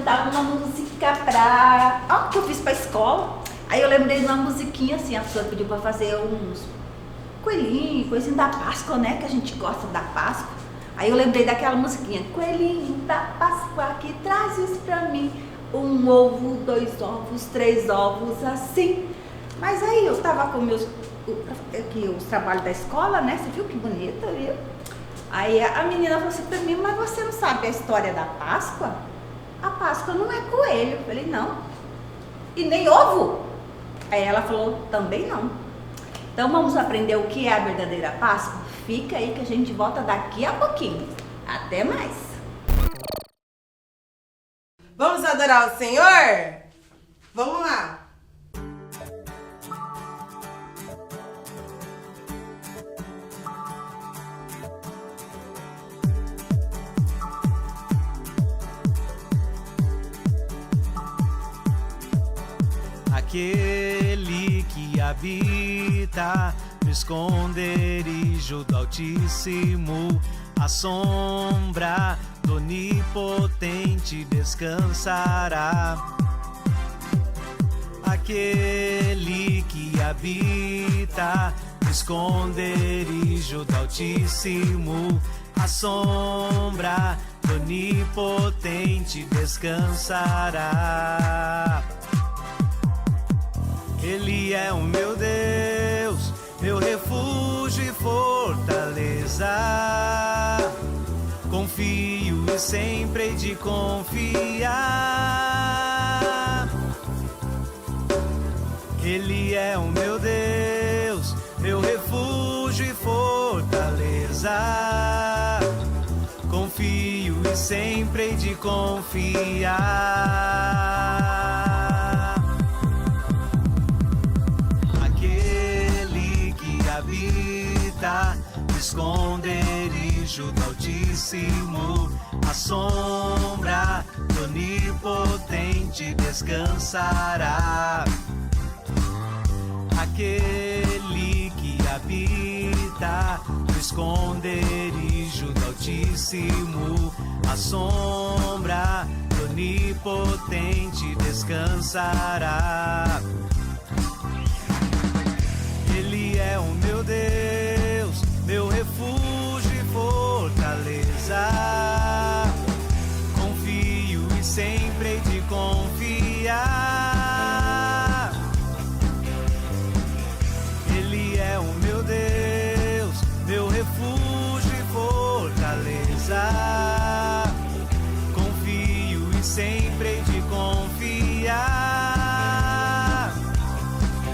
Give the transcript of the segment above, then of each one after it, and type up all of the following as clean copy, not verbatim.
cantar uma música pra... Ó, que eu fiz pra escola. Aí eu lembrei de uma musiquinha assim, a pessoa pediu pra fazer uns coelhinhos, coisinha da Páscoa, né? Que a gente gosta da Páscoa. Aí eu lembrei daquela musiquinha. Coelhinho da Páscoa que trazes pra mim 1 ovo, 2 ovos, 3 ovos, assim. Mas aí eu tava com os trabalhos da escola, né? Você viu que bonita, viu? Aí a menina falou assim pra mim, mas você não sabe a história da Páscoa? A Páscoa não é coelho. Eu falei, não. E nem ovo? Aí ela falou, também não. Então vamos aprender o que é a verdadeira Páscoa? Fica aí que a gente volta daqui a pouquinho. Até mais. Vamos adorar o Senhor? Vamos lá. Aquele que habita no esconderijo do Altíssimo, a sombra do Onipotente descansará. Aquele que habita no esconderijo do Altíssimo, a sombra do Onipotente descansará. Ele é o meu Deus, meu refúgio e fortaleza. Confio e sempre hei de confiar. Ele é o meu Deus, meu refúgio e fortaleza. Confio e sempre hei de confiar. Habita no esconderijo do Altíssimo, a sombra do Onipotente descansará. Aquele que habita no esconderijo do Altíssimo, a sombra do Onipotente descansará. Ele é o meu Deus, meu refúgio e fortaleza. Confio e sempre hei de confiar. Ele é o meu Deus, meu refúgio e fortaleza. Confio e sempre hei de confiar.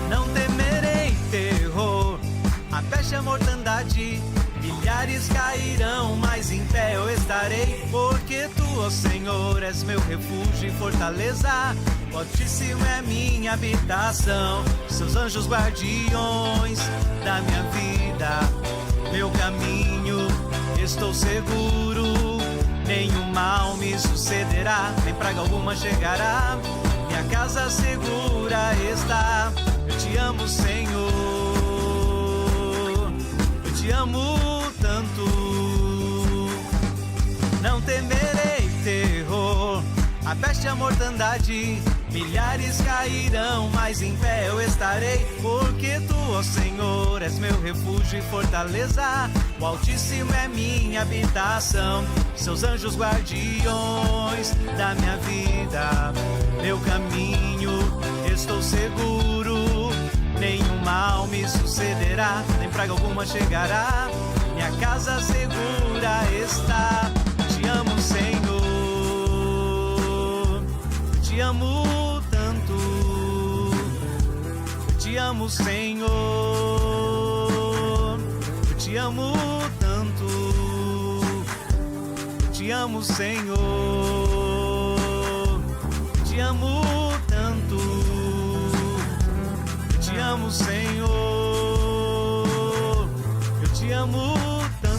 Não temerei terror, a peste e a mortandade, milhares cairão, mas em pé eu estarei, porque tu, ó Senhor, és meu refúgio e fortaleza. O Altíssimo é minha habitação, seus anjos guardiões da minha vida, meu caminho, estou seguro, nenhum mal me sucederá, nem praga alguma chegará, minha casa segura está. Eu te amo, Senhor, eu te amo tanto. Não temerei terror, a peste e a mortandade, milhares cairão, mas em pé eu estarei, porque tu, ó Senhor, és meu refúgio e fortaleza. O Altíssimo é minha habitação, seus anjos guardiões da minha vida, meu caminho, estou seguro, nenhum mal me sucederá, nem praga alguma chegará, minha casa segura está. Te amo, Senhor, eu te amo tanto, eu te amo, Senhor, eu te amo tanto, eu te amo, Senhor, eu te amo tanto, eu te amo, Senhor, eu te amo tanto.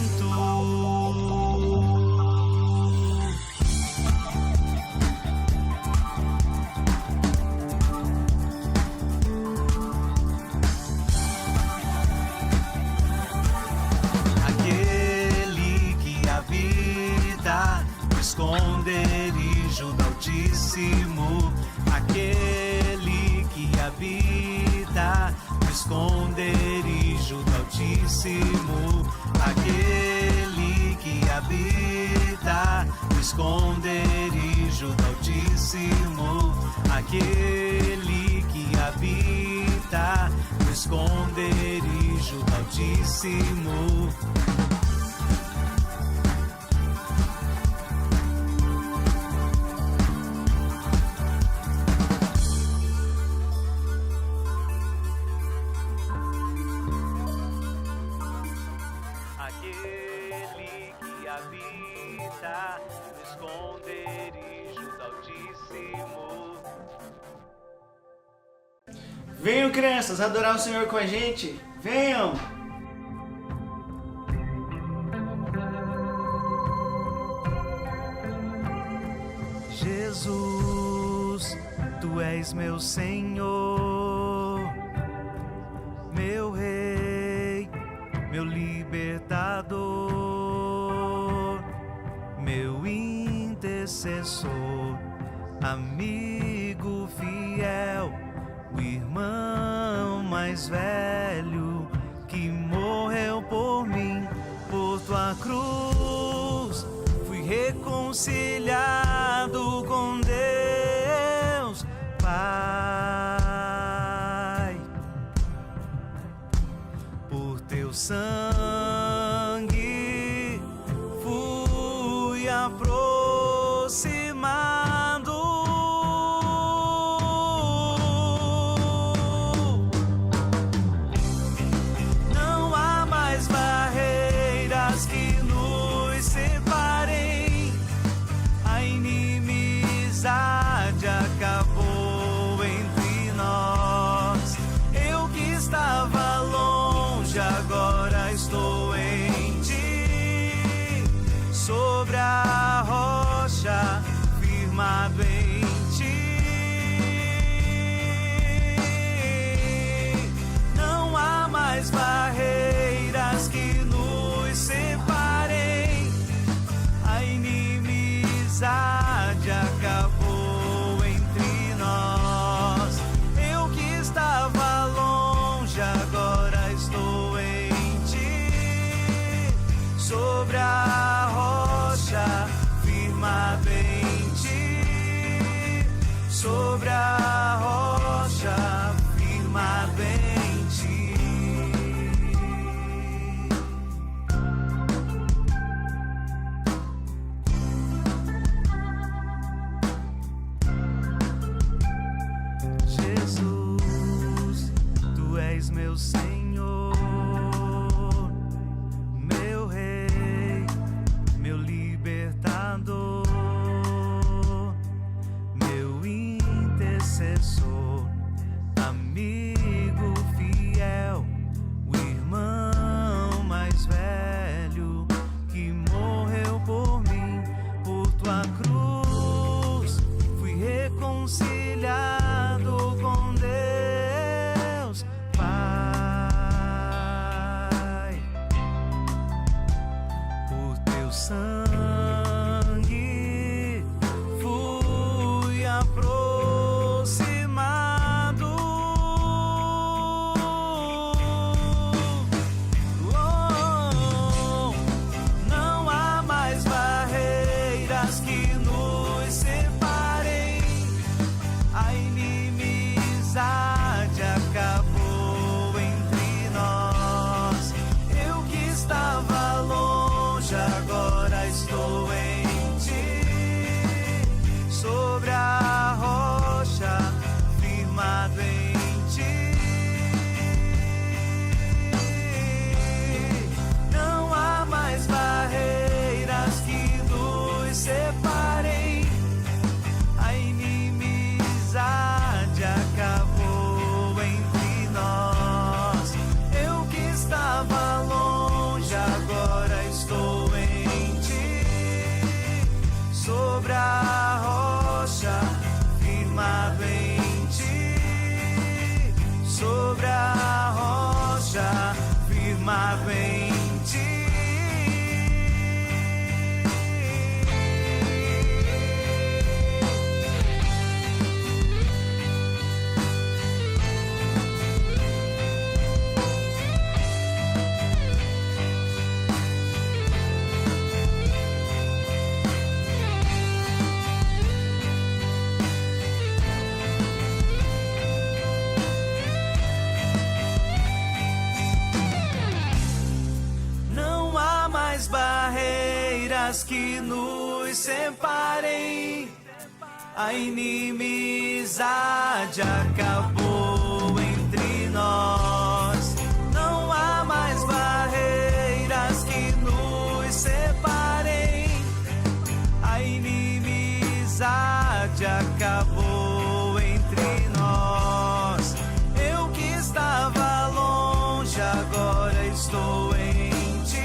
Aquele que habita no esconderijo esconderijo do Altíssimo, aquele que habita no esconderijo do Altíssimo, aquele que habita no esconderijo do Altíssimo, aquele que habita no esconderijo do Altíssimo. Aquele que habita no esconderijo do Altíssimo. Venham, crianças, adorar o Senhor com a gente. Venham! Jesus, tu és meu Senhor, meu Rei, meu libertador, meu intercessor, amigo fiel, o irmão mais velho que morreu por mim. Por tua cruz fui reconciliado com Deus Pai. Por teu sangue fui aproximado. Não há mais barreiras que nos separem. A inimizade acabou entre nós. Eu que estava longe, agora estou em ti. Sobre a rocha, firmado em ti. Não há mais barreiras que nos separem. A inimizade acabou entre nós. Eu que estava longe, agora estou em ti. Sobre a rocha, firmado em ti. Sobre a rocha, firmado em ti. Jesus, tu és meu Senhor, meu Rei, meu libertador, meu intercessor, amigo fiel, o irmão mais velho que morreu por mim. Por tua cruz fui reconciliado com Deus Pai. Por teu sangue fui aproximado. Oh, não há mais barreiras que nos separem. A inimizade acabou entre nós. Eu que estava longe, agora estou em ti. Sobre a rocha, firmado em ti. Não há mais barreiras que nos separem. A inimizade acabou entre nós. Eu que estava longe, agora estou em ti. Sobre a rocha, firmado em ti. Sobre a rocha, firmado em ti. barreiras que nos separem. A inimizade acabou entre nós. Não há mais barreiras que nos separem. A inimizade acabou entre nós. Eu que estava longe, agora estou em ti.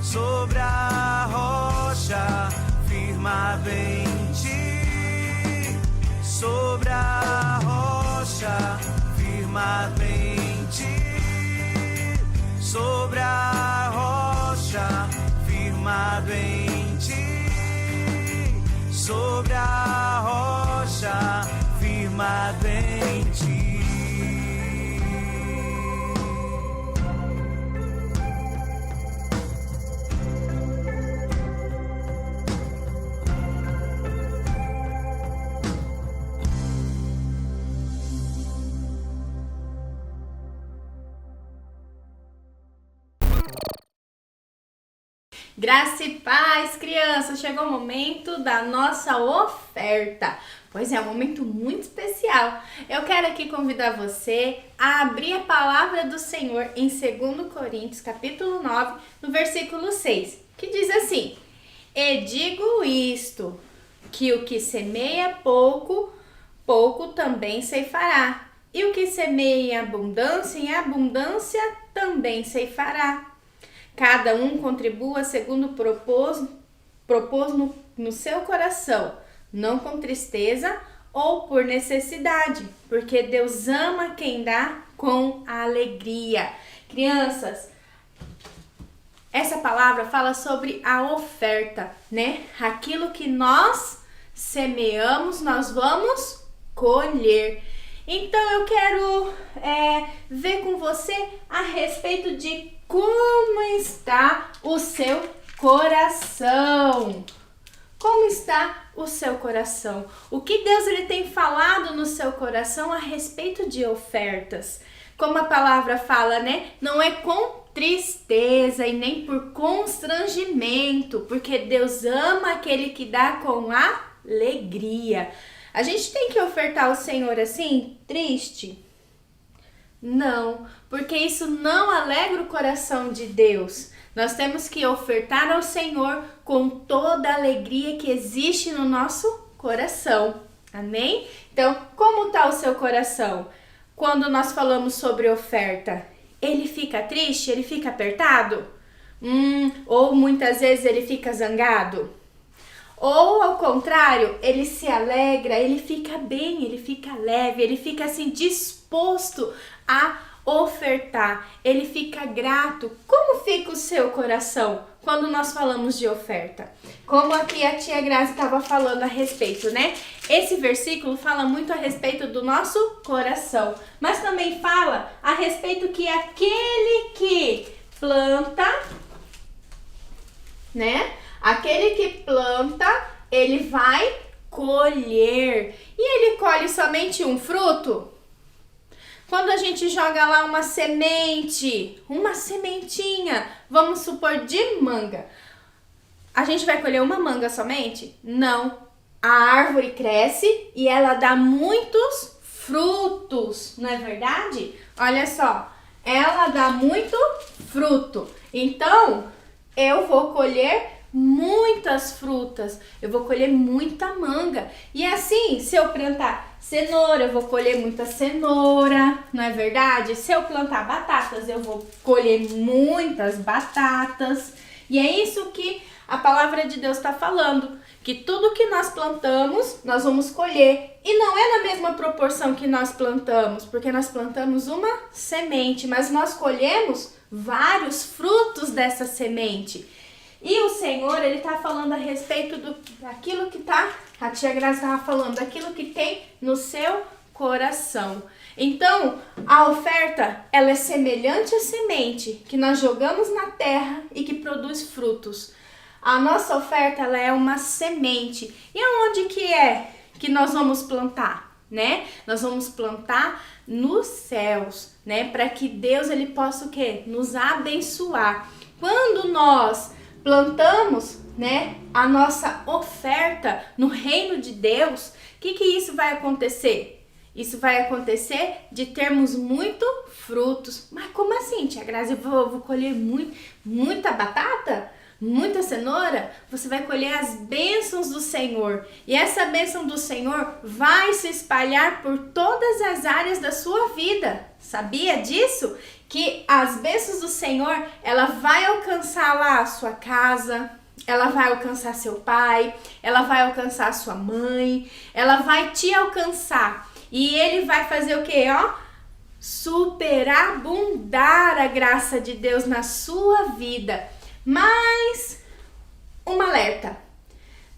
Sobre a rocha firmado em ti. Sobre a rocha firmado em ti. Sobre a rocha firmado em ti. Sobre a rocha firmado em ti. Graça e paz, crianças! Chegou o momento da nossa oferta. Pois é, um momento muito especial. Eu quero aqui convidar você a abrir a palavra do Senhor em 2 Coríntios, capítulo 9, no versículo 6, que diz assim: E digo isto, que o que semeia pouco, pouco também ceifará. E o que semeia em abundância também ceifará. Cada um contribua segundo propôs no seu coração, não com tristeza ou por necessidade, porque Deus ama quem dá com alegria. Crianças, essa palavra fala sobre a oferta, né? Aquilo que nós semeamos, nós vamos colher. Então eu quero ver com você a respeito de como está o seu coração. Como está o seu coração? O que Deus ele tem falado no seu coração a respeito de ofertas? Como a palavra fala, né? Não é com tristeza e nem por constrangimento, porque Deus ama aquele que dá com alegria. A gente tem que ofertar ao Senhor assim, triste? Não, porque isso não alegra o coração de Deus. Nós temos que ofertar ao Senhor com toda a alegria que existe no nosso coração. Amém? Então, como está o seu coração? Quando nós falamos sobre oferta, ele fica triste? Ele fica apertado? Ou muitas vezes ele fica zangado? Ou ao contrário, ele se alegra, ele fica bem, ele fica leve, ele fica assim disposto a ofertar, ele fica grato. Como fica o seu coração quando nós falamos de oferta? Como aqui a tia Grazi estava falando a respeito, né? Esse versículo fala muito a respeito do nosso coração, mas também fala a respeito que aquele que planta, né? Aquele que planta, ele vai colher. E ele colhe somente um fruto? Quando a gente joga lá uma semente, uma sementinha, vamos supor de manga, a gente vai colher uma manga somente? Não. A árvore cresce e ela dá muitos frutos, não é verdade? Olha só, ela dá muito fruto. Então, eu vou colher muitas frutas, eu vou colher muita manga. E assim, se eu plantar cenoura, eu vou colher muita cenoura, não é verdade? Se eu plantar batatas, eu vou colher muitas batatas. E é isso que a palavra de Deus está falando, que tudo que nós plantamos, nós vamos colher. E não é na mesma proporção que nós plantamos, porque nós plantamos uma semente, mas nós colhemos vários frutos dessa semente. E o Senhor, ele está falando a respeito daquilo que a tia Graça estava falando, daquilo que tem no seu coração. Então, a oferta, ela é semelhante à semente que nós jogamos na terra e que produz frutos. A nossa oferta, ela é uma semente. E aonde que é que nós vamos plantar, né? Nós vamos plantar nos céus, né? Para que Deus, ele possa o quê? Nos abençoar. Quando nós plantamos, né, a nossa oferta no reino de Deus, o que isso vai acontecer? Isso vai acontecer de termos muito frutos. Mas como assim, tia Grazi? Eu vou colher muita batata? Muita cenoura? Você vai colher as bênçãos do Senhor. E essa bênção do Senhor vai se espalhar por todas as áreas da sua vida. Sabia disso? Que as bênçãos do Senhor, ela vai alcançar lá a sua casa, ela vai alcançar seu pai, ela vai alcançar sua mãe, ela vai te alcançar. E ele vai fazer o quê? Superabundar a graça de Deus na sua vida. Mas, um alerta.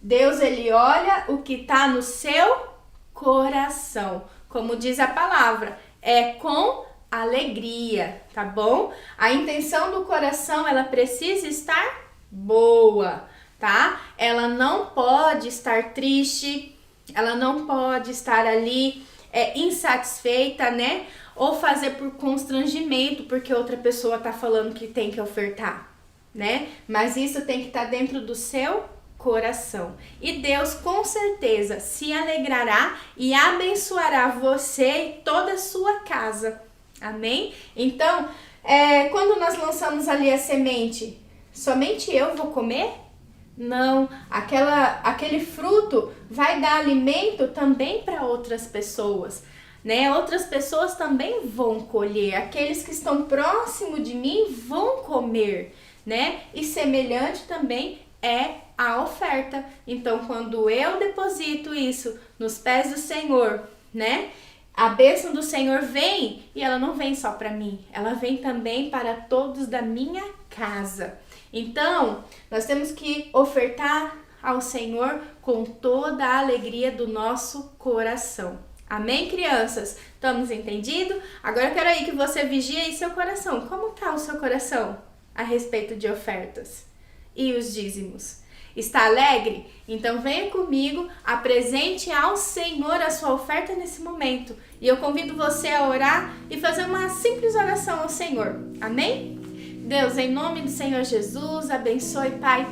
Deus, ele olha o que está no seu coração. Como diz a palavra, é com alegria, tá bom? A intenção do coração, ela precisa estar boa, tá? Ela não pode estar triste, ela não pode estar ali insatisfeita, né? Ou fazer por constrangimento, porque outra pessoa tá falando que tem que ofertar, né? Mas isso tem que estar dentro do seu coração. E Deus com certeza se alegrará e abençoará você e toda a sua casa. Amém? Então, quando nós lançamos ali a semente, somente eu vou comer? Não, aquele fruto vai dar alimento também para outras pessoas, né? Outras pessoas também vão colher, aqueles que estão próximo de mim vão comer, né? E semelhante também é a oferta. Então, quando eu deposito isso nos pés do Senhor, né? A bênção do Senhor vem e ela não vem só para mim, ela vem também para todos da minha casa. Então, nós temos que ofertar ao Senhor com toda a alegria do nosso coração. Amém, crianças? Estamos entendidos? Agora eu quero aí que você vigie aí seu coração. Como está o seu coração a respeito de ofertas e os dízimos? Está alegre? Então venha comigo, apresente ao Senhor a sua oferta nesse momento. E eu convido você a orar e fazer uma simples oração ao Senhor. Amém? Deus, em nome do Senhor Jesus, abençoe, Pai,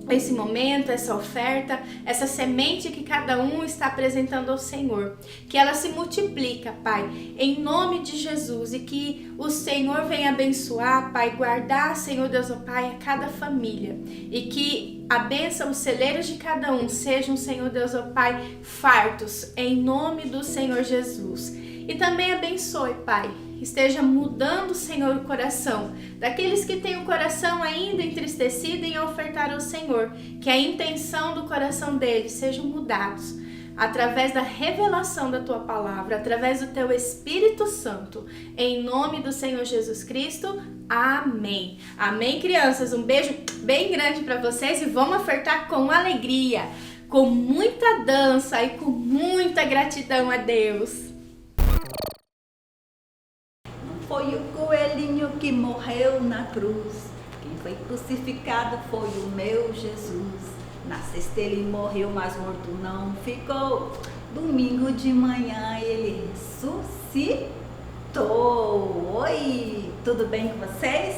esse momento, essa oferta, essa semente que cada um está apresentando ao Senhor. Que ela se multiplica, Pai, em nome de Jesus, e que o Senhor venha abençoar, Pai, guardar, Senhor Deus, ó Pai, a cada família. E que a bênção, os celeiros de cada um sejam, Senhor Deus, ó Pai, fartos, em nome do Senhor Jesus. E também abençoe, Pai, esteja mudando, Senhor, o coração daqueles que têm o coração ainda entristecido em ofertar ao Senhor, que a intenção do coração deles sejam mudados através da revelação da Tua palavra, através do Teu Espírito Santo, em nome do Senhor Jesus Cristo, amém. Amém, crianças? Um beijo bem grande para vocês e vamos ofertar com alegria, com muita dança e com muita gratidão a Deus. Foi o coelhinho que morreu na cruz. Quem foi crucificado foi o meu Jesus. Na sexta ele morreu, mas morto não ficou. Domingo de manhã ele ressuscitou. Oi, tudo bem com vocês?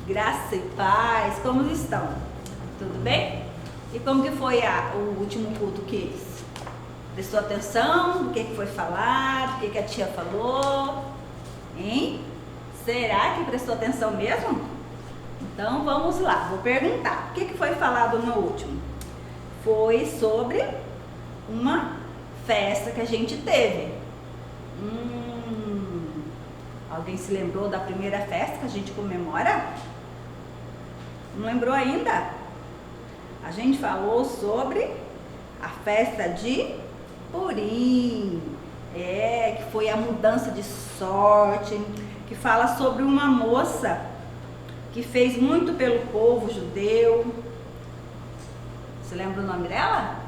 Graça e paz, como estão? Tudo bem? E como que foi o último culto que prestou atenção? O que foi falado? O que a tia falou? Hein? Será que prestou atenção mesmo? Então vamos lá, vou perguntar. O que foi falado no último? Foi sobre uma festa que a gente teve. Alguém se lembrou da primeira festa que a gente comemora? Não lembrou ainda? A gente falou sobre a festa de Purim. Que foi a mudança de sorte, que fala sobre uma moça que fez muito pelo povo judeu. Você lembra o nome dela?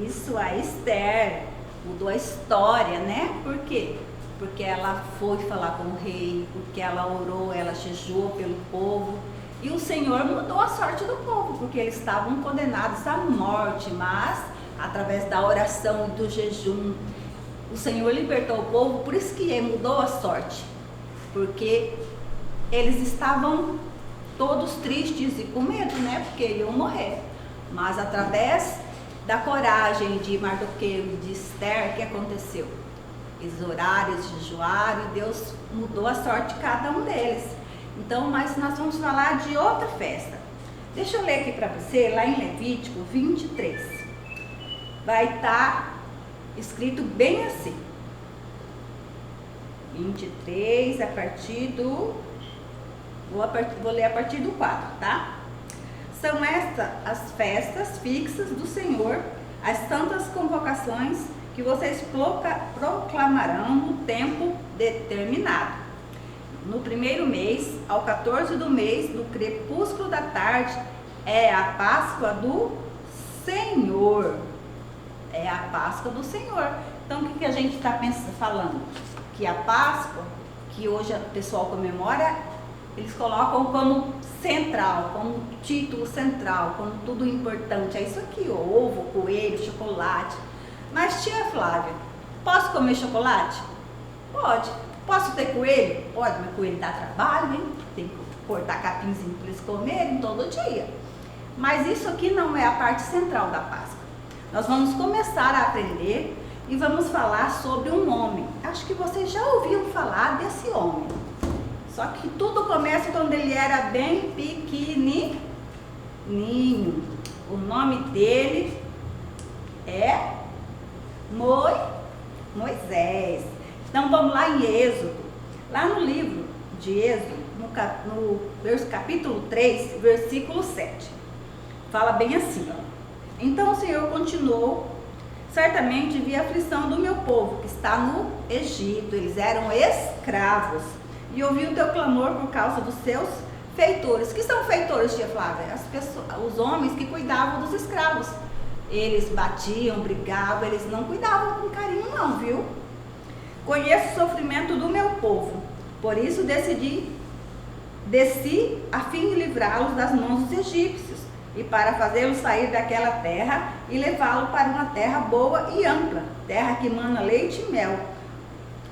Isso, a Esther. Mudou a história, né? Por quê? Porque ela foi falar com o rei, porque ela orou, ela jejuou pelo povo. E o Senhor mudou a sorte do povo, porque eles estavam condenados à morte, mas através da oração e do jejum, o Senhor libertou o povo. Por isso que mudou a sorte, porque eles estavam todos tristes e com medo, né? Porque iam morrer. Mas através da coragem de Mardoqueu e de Esther, o que aconteceu? Eles oraram, eles jejuaram e Deus mudou a sorte de cada um deles. Então, mas nós vamos falar de outra festa. Deixa eu ler aqui para você, lá em Levítico 23. Vai estar escrito bem assim. 23, a partir do... Vou ler a partir do 4, tá? São estas as festas fixas do Senhor, as santas convocações que vocês proclamarão no tempo determinado. No primeiro mês, ao 14 do mês, no crepúsculo da tarde, é a Páscoa do Senhor. É a Páscoa do Senhor. Então, o que a gente está falando? Que a Páscoa, que hoje o pessoal comemora, eles colocam como central, como título central, como tudo importante. É isso aqui, ovo, coelho, chocolate. Mas, tia Flávia, posso comer chocolate? Pode. Posso ter coelho? Pode, mas coelho dá trabalho, hein? Tem que cortar capinzinho para eles comerem todo dia. Mas isso aqui não é a parte central da Páscoa. Nós vamos começar a aprender e vamos falar sobre um homem. Acho que vocês já ouviram falar desse homem. Só que tudo começa quando ele era bem pequenininho. O nome dele é Moisés. Então vamos lá em Êxodo. Lá no livro de Êxodo, no capítulo 3, versículo 7. Fala bem assim, ó. Então o Senhor continuou: certamente vi a aflição do meu povo que está no Egito. Eles eram escravos. E ouvi o teu clamor por causa dos seus feitores. Que são feitores, tia Flávia? Os homens que cuidavam dos escravos. Eles batiam, brigavam, eles não cuidavam com carinho não, viu? Conheço o sofrimento do meu povo, por isso desci a fim de livrá-los das mãos dos egípcios e para fazê-los sair daquela terra e levá-los para uma terra boa e ampla, terra que mana leite e mel,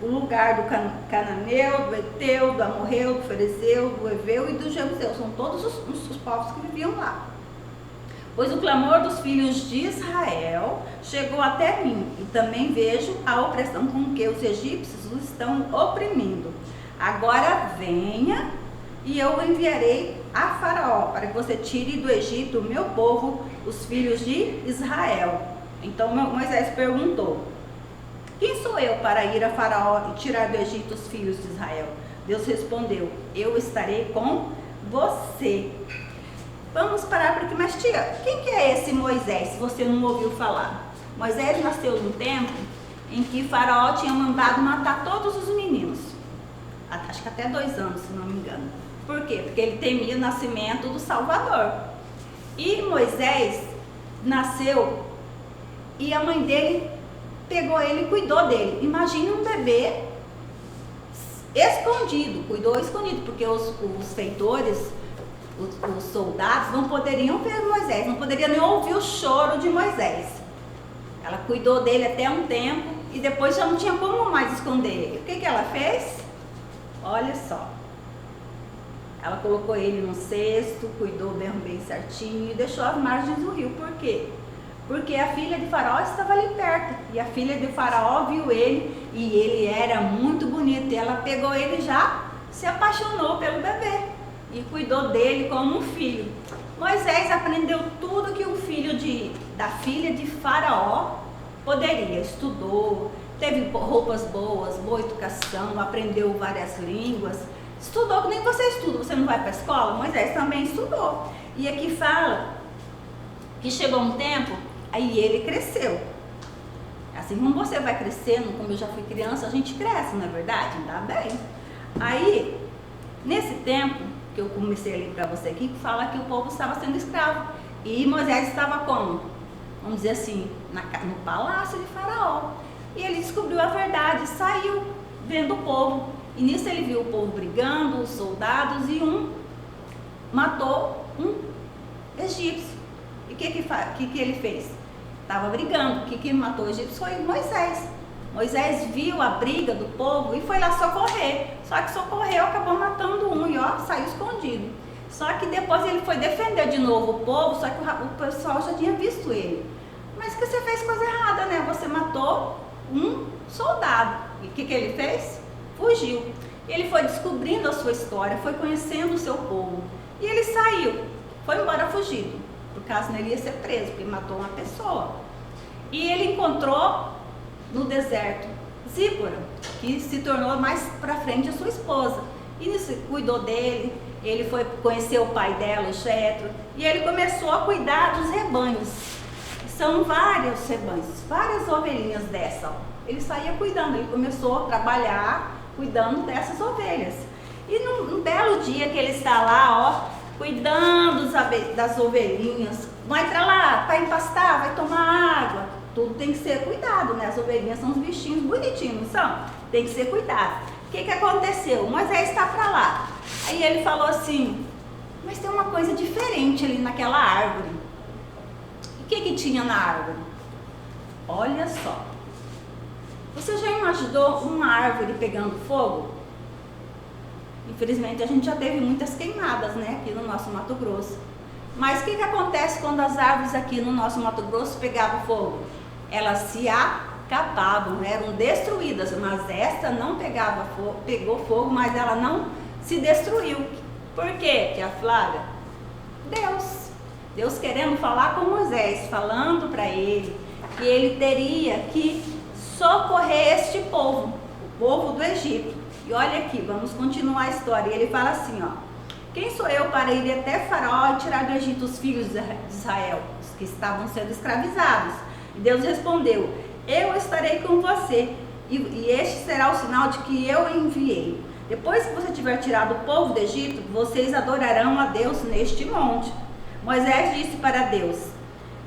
o lugar do cananeu, do eteu, do amorreu, do ferezeu, do eveu e do jebuseu. São todos os povos que viviam lá. Pois o clamor dos filhos de Israel chegou até mim, e também vejo a opressão com que os egípcios os estão oprimindo. Agora venha, e eu enviarei a Faraó, para que você tire do Egito o meu povo, os filhos de Israel. Então Moisés perguntou: quem sou eu para ir a Faraó e tirar do Egito os filhos de Israel? Deus respondeu: eu estarei com você. Vamos parar por aqui. Mas tia, quem que é esse Moisés, se você não ouviu falar? Moisés nasceu num tempo em que Faraó tinha mandado matar todos os meninos. Acho que até 2 anos, se não me engano. Por quê? Porque ele temia o nascimento do Salvador. E Moisés nasceu e a mãe dele pegou ele e cuidou dele. Imagine um bebê escondido, cuidou escondido, porque os feitores, os soldados não poderiam ver Moisés, não poderiam nem ouvir o choro de Moisés. Ela cuidou dele até um tempo e depois já não tinha como mais esconder ele. O que ela fez? Olha só. Ela colocou ele no cesto, cuidou bem certinho e deixou às margens do rio. Por quê? Porque a filha de Faraó estava ali perto. E a filha de Faraó viu ele e ele era muito bonito. E ela pegou ele e já se apaixonou pelo bebê. E cuidou dele como um filho. Moisés aprendeu tudo que um filho da filha de Faraó poderia. Estudou, teve roupas boas, boa educação, aprendeu várias línguas. Estudou que nem você estuda, você não vai para a escola? Moisés também estudou. E aqui fala que chegou um tempo, aí ele cresceu. Assim como você vai crescendo, como eu já fui criança, a gente cresce, não é verdade? Ainda bem. Aí, nesse tempo que eu comecei a ler para você aqui, que fala que o povo estava sendo escravo. E Moisés estava como? Vamos dizer assim, no palácio de Faraó. E ele descobriu a verdade, saiu vendo o povo. E nisso ele viu o povo brigando, os soldados, e um matou um egípcio. E o que ele fez? Estava brigando. O que matou o egípcio foi Moisés. Moisés viu a briga do povo e foi lá socorrer. Só que socorreu, acabou matando um e ó, saiu escondido. Só que depois ele foi defender de novo o povo, só que o pessoal já tinha visto ele. Mas que você fez coisa errada, né? Você matou um soldado. E o que ele fez? Fugiu. Ele foi descobrindo a sua história, foi conhecendo o seu povo. E ele saiu, foi embora fugido. Por causa ele ia ser preso, porque matou uma pessoa. E ele encontrou no deserto Zípora, que se tornou mais pra frente a sua esposa. E nisso cuidou dele, ele foi conhecer o pai dela, o Jetro, e ele começou a cuidar dos rebanhos. São vários rebanhos, várias ovelhinhas dessa. Ele saía cuidando, ele começou a trabalhar cuidando dessas ovelhas. E num belo dia que ele está lá, cuidando das ovelhinhas, vai pra lá, vai empastar, vai tomar água, tudo tem que ser cuidado, né? As ovelhinhas são uns bichinhos bonitinhos, não são? Tem que ser cuidado. O que aconteceu? Moisés está pra lá. Aí ele falou assim, mas tem uma coisa diferente ali naquela árvore. O que tinha na árvore? Olha só. Você já imaginou uma árvore pegando fogo? Infelizmente a gente já teve muitas queimadas, né, aqui no nosso Mato Grosso. Mas o que acontece quando as árvores aqui no nosso Mato Grosso pegavam fogo? Elas se acabavam, eram destruídas, mas esta não pegava fogo, pegou fogo, mas ela não se destruiu. Por quê, tia Flávia? Deus querendo falar com Moisés, falando para ele que ele teria que socorrer este povo, o povo do Egito. E olha aqui, vamos continuar a história. Ele fala assim, ó: quem sou eu para ir até Faraó e tirar do Egito os filhos de Israel, os que estavam sendo escravizados? E Deus respondeu: eu estarei com você, e este será o sinal de que eu enviei. Depois que você tiver tirado o povo do Egito, vocês adorarão a Deus neste monte. Moisés disse para Deus: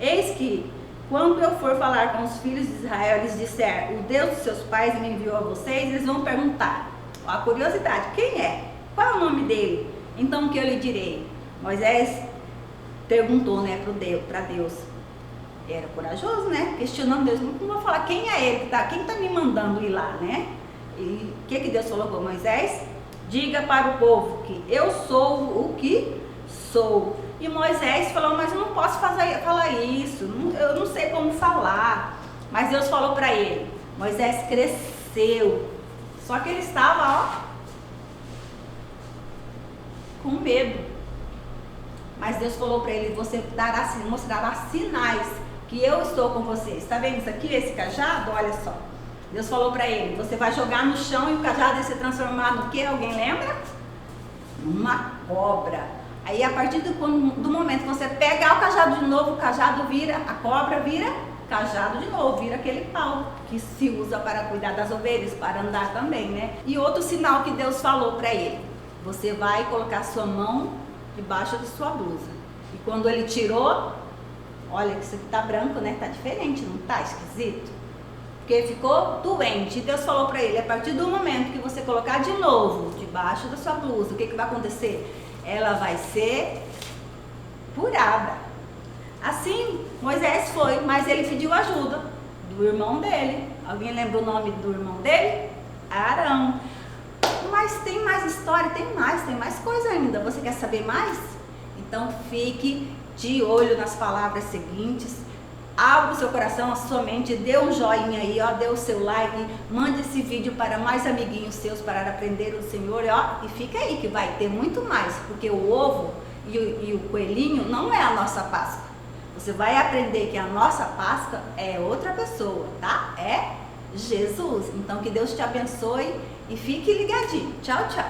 eis que, quando eu for falar com os filhos de Israel, eles disser, o Deus dos seus pais me enviou a vocês, eles vão perguntar, a curiosidade, quem é? Qual é o nome dele? Então o que eu lhe direi? Moisés perguntou, né, para Deus. Era corajoso, né? Questionando Deus, não vou falar quem é ele, quem está me mandando ir lá, né? E o que Deus falou com Moisés? Diga para o povo que eu sou o que sou. E Moisés falou, mas eu não posso falar isso, eu não sei como falar. Mas Deus falou para ele. Moisés cresceu, só que ele estava, com medo. Mas Deus falou para ele, você mostrará sinais que eu estou com você. Está vendo isso aqui, esse cajado? Olha só. Deus falou para ele, você vai jogar no chão e o cajado vai se transformar no quê? Alguém lembra? Numa cobra. Aí a partir do momento que você pegar o cajado de novo, o cajado vira, a cobra vira cajado de novo, vira aquele pau que se usa para cuidar das ovelhas, para andar também, né? E outro sinal que Deus falou para ele, você vai colocar sua mão debaixo de sua blusa. E quando ele tirou, olha que isso aqui tá branco, né? Tá diferente, não tá esquisito? Porque ficou doente. E Deus falou para ele, a partir do momento que você colocar de novo debaixo da sua blusa, o que vai acontecer? Ela vai ser curada. Assim, Moisés foi, mas ele pediu ajuda do irmão dele. Alguém lembra o nome do irmão dele? Arão. Mas tem mais história, tem mais coisa ainda. Você quer saber mais? Então fique de olho nas palavras seguintes. Abra o seu coração, a sua mente, dê um joinha aí, ó, dê o seu like, mande esse vídeo para mais amiguinhos seus para aprender o Senhor, ó, e fica aí que vai ter muito mais, porque o ovo e o coelhinho não é a nossa Páscoa. Você vai aprender que a nossa Páscoa é outra pessoa, tá? É Jesus. Então que Deus te abençoe e fique ligadinho. Tchau, tchau.